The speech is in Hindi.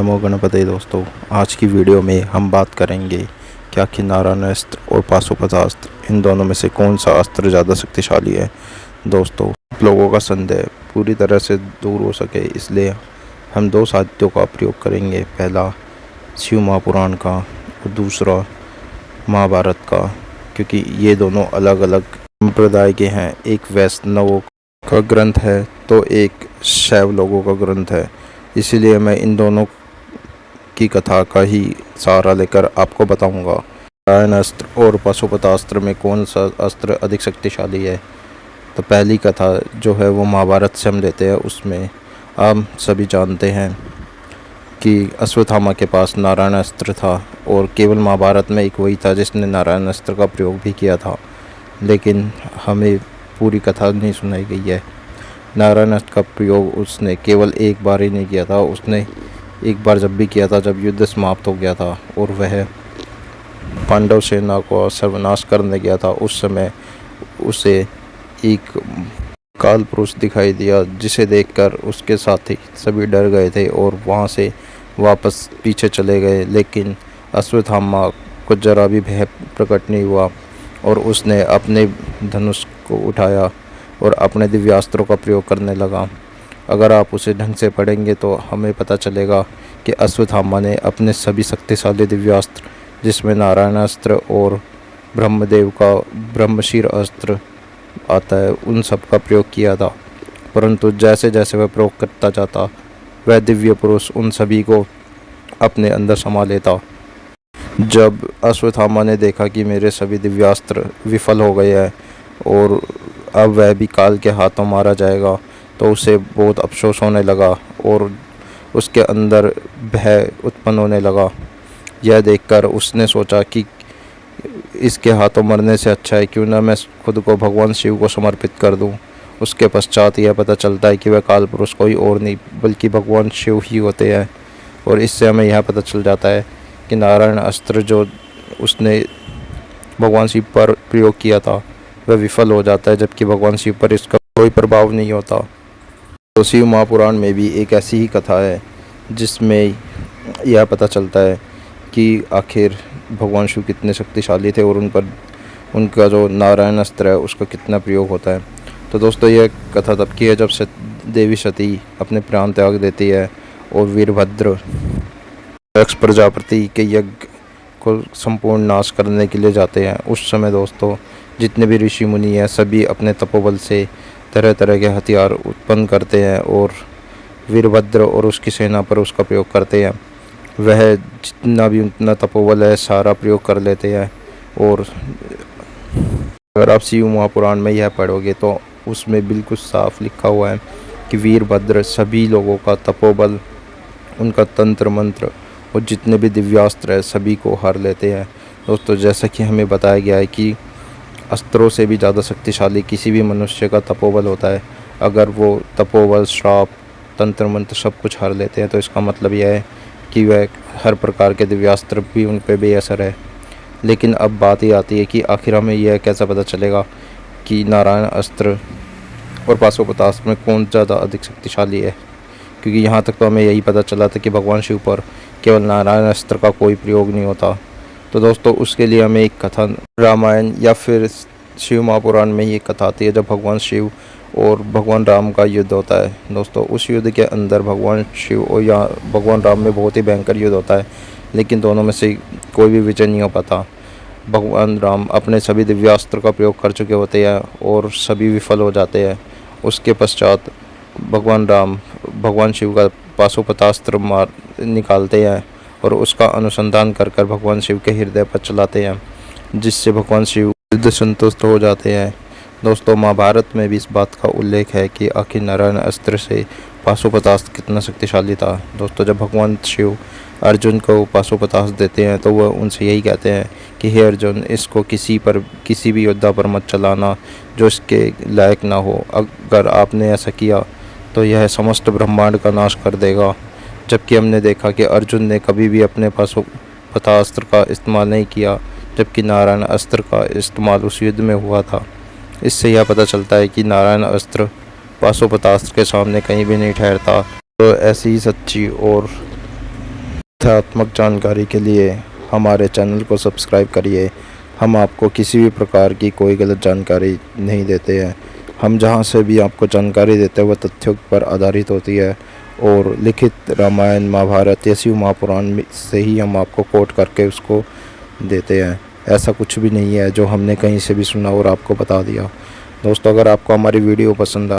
नमो गणपते। दोस्तों, आज की वीडियो में हम बात करेंगे कि आखिर नारायण अस्त्र और पाशुपतास्त्र इन दोनों में से कौन सा अस्त्र ज़्यादा शक्तिशाली है। दोस्तों, लोगों का संदेह पूरी तरह से दूर हो सके इसलिए हम दो साहित्यों का प्रयोग करेंगे। पहला शिव महापुराण का और दूसरा महाभारत का, क्योंकि ये दोनों अलग अलग संप्रदाय के हैं। एक वैष्णवों का ग्रंथ है तो एक शैव लोगों का ग्रंथ है। इसीलिए मैं इन दोनों की कथा का ही सहारा लेकर आपको बताऊंगा नारायण अस्त्र और पाशुपतास्त्र में कौन सा अस्त्र अधिक शक्तिशाली है। तो पहली कथा जो है वो महाभारत से हम लेते हैं। उसमें आप सभी जानते हैं कि अश्वत्थामा के पास नारायण अस्त्र था और केवल महाभारत में एक वही था जिसने नारायण अस्त्र का प्रयोग भी किया था, लेकिन हमें पूरी कथा नहीं सुनाई गई है। नारायण अस्त्र का प्रयोग उसने केवल एक बार ही नहीं किया था, उसने एक बार जब भी किया था जब युद्ध समाप्त हो गया था और वह पांडव सेना को सर्वनाश करने गया था। उस समय उसे एक काल पुरुष दिखाई दिया जिसे देखकर उसके साथी सभी डर गए थे और वहां से वापस पीछे चले गए। लेकिन अश्वत्थामा को जरा भी भय प्रकट नहीं हुआ और उसने अपने धनुष को उठाया और अपने दिव्यास्त्रों का प्रयोग करने लगा। अगर आप उसे ढंग से पढ़ेंगे तो हमें पता चलेगा कि अश्वत्थामा ने अपने सभी शक्तिशाली दिव्यास्त्र, जिसमें नारायण अस्त्र और ब्रह्मदेव का ब्रह्मशीर अस्त्र आता है, उन सब का प्रयोग किया था। परंतु जैसे जैसे वह प्रयोग करता जाता वह दिव्य पुरुष उन सभी को अपने अंदर समा लेता। जब अश्वत्थामा ने देखा कि मेरे सभी दिव्यास्त्र विफल हो गए हैं और अब वह भी काल के हाथों मारा जाएगा, तो उसे बहुत अफसोस होने लगा और उसके अंदर भय उत्पन्न होने लगा। यह देखकर उसने सोचा कि इसके हाथों मरने से अच्छा है क्यों ना मैं खुद को भगवान शिव को समर्पित कर दूं। उसके पश्चात यह पता चलता है कि वह काल पुरुष कोई और नहीं बल्कि भगवान शिव ही होते हैं और इससे हमें यह पता चल जाता है कि नारायण अस्त्र जो उसने भगवान शिव पर प्रयोग किया था वह विफल हो जाता है, जबकि भगवान शिव पर इसका कोई प्रभाव नहीं होता। तो शिव महापुराण में भी एक ऐसी ही कथा है जिसमें यह पता चलता है कि आखिर भगवान शिव कितने शक्तिशाली थे और उन पर उनका जो नारायण अस्त्र है उसका कितना प्रयोग होता है। तो दोस्तों, यह कथा तब की है जब देवी सती अपने प्राण त्याग देती है और वीरभद्र दक्ष प्रजापति के यज्ञ को संपूर्ण नाश करने के लिए जाते हैं। उस समय दोस्तों, जितने भी ऋषि मुनि हैं सभी अपने तपोबल से तरह तरह के हथियार उत्पन्न करते हैं और वीरभद्र और उसकी सेना पर उसका प्रयोग करते हैं। वह जितना भी उतना तपोबल है सारा प्रयोग कर लेते हैं। और अगर आप शिव महापुराण में यह पढ़ोगे तो उसमें बिल्कुल साफ लिखा हुआ है कि वीरभद्र सभी लोगों का तपोबल, उनका तंत्र मंत्र और जितने भी दिव्यास्त्र है सभी को हार लेते हैं। दोस्तों, जैसा कि हमें बताया गया है कि अस्त्रों से भी ज़्यादा शक्तिशाली किसी भी मनुष्य का तपोबल होता है। अगर वो तपोबल, श्राप, तंत्र मंत्र सब कुछ हार लेते हैं तो इसका मतलब यह है कि वह हर प्रकार के दिव्यास्त्र भी उन पर बेअसर है। लेकिन अब बात ये आती है कि आखिर हमें यह कैसे पता चलेगा कि नारायण अस्त्र और पाशुपतास्त्र में कौन ज़्यादा अधिक शक्तिशाली है, क्योंकि यहाँ तक तो हमें यही पता चला था कि भगवान शिव पर केवल नारायण अस्त्र का कोई प्रयोग नहीं होता। तो दोस्तों, उसके लिए हमें एक कथा रामायण या फिर शिव महापुराण में ये कथा आती है जब भगवान शिव और भगवान राम का युद्ध होता है। दोस्तों, उस युद्ध के अंदर भगवान शिव और या भगवान राम में बहुत ही भयंकर युद्ध होता है, लेकिन दोनों में से कोई भी विजय नहीं हो पाता। भगवान राम अपने सभी दिव्यास्त्र का प्रयोग कर चुके होते हैं और सभी विफल हो जाते हैं। उसके पश्चात भगवान राम भगवान शिव का पाशुपतास्त्र निकालते हैं और उसका अनुसंधान कर कर भगवान शिव के हृदय पर चलाते हैं, जिससे भगवान शिव युद्ध संतुष्ट हो जाते हैं। दोस्तों, महाभारत में भी इस बात का उल्लेख है कि आखिर नारायण अस्त्र से पाशुपतास्त्र कितना शक्तिशाली था। दोस्तों, जब भगवान शिव अर्जुन को पाशुपतास्त्र देते हैं तो वह उनसे यही कहते हैं कि हे अर्जुन, इसको किसी भी योद्धा पर मत चलाना जो इसके लायक ना हो। अगर आपने ऐसा किया तो यह समस्त ब्रह्मांड का नाश कर देगा। जबकि हमने देखा कि अर्जुन ने कभी भी अपने पाशुपतास्त्र का इस्तेमाल नहीं किया, जबकि नारायण अस्त्र का इस्तेमाल उस युद्ध में हुआ था। इससे यह पता चलता है कि नारायण अस्त्र पाशुपतास्त्र के सामने कहीं भी नहीं ठहरता। तो ऐसी ही सच्ची और तथ्यात्मक जानकारी के लिए हमारे चैनल को सब्सक्राइब करिए। हम आपको किसी भी प्रकार की कोई गलत जानकारी नहीं देते हैं। हम जहां से भी आपको जानकारी देते हैं वह तथ्यों पर आधारित होती है और लिखित रामायण महाभारत या शिव महापुराण से ही हम आपको कोट करके उसको देते हैं। ऐसा कुछ भी नहीं है जो हमने कहीं से भी सुना और आपको बता दिया। दोस्तों, अगर आपको हमारी वीडियो पसंद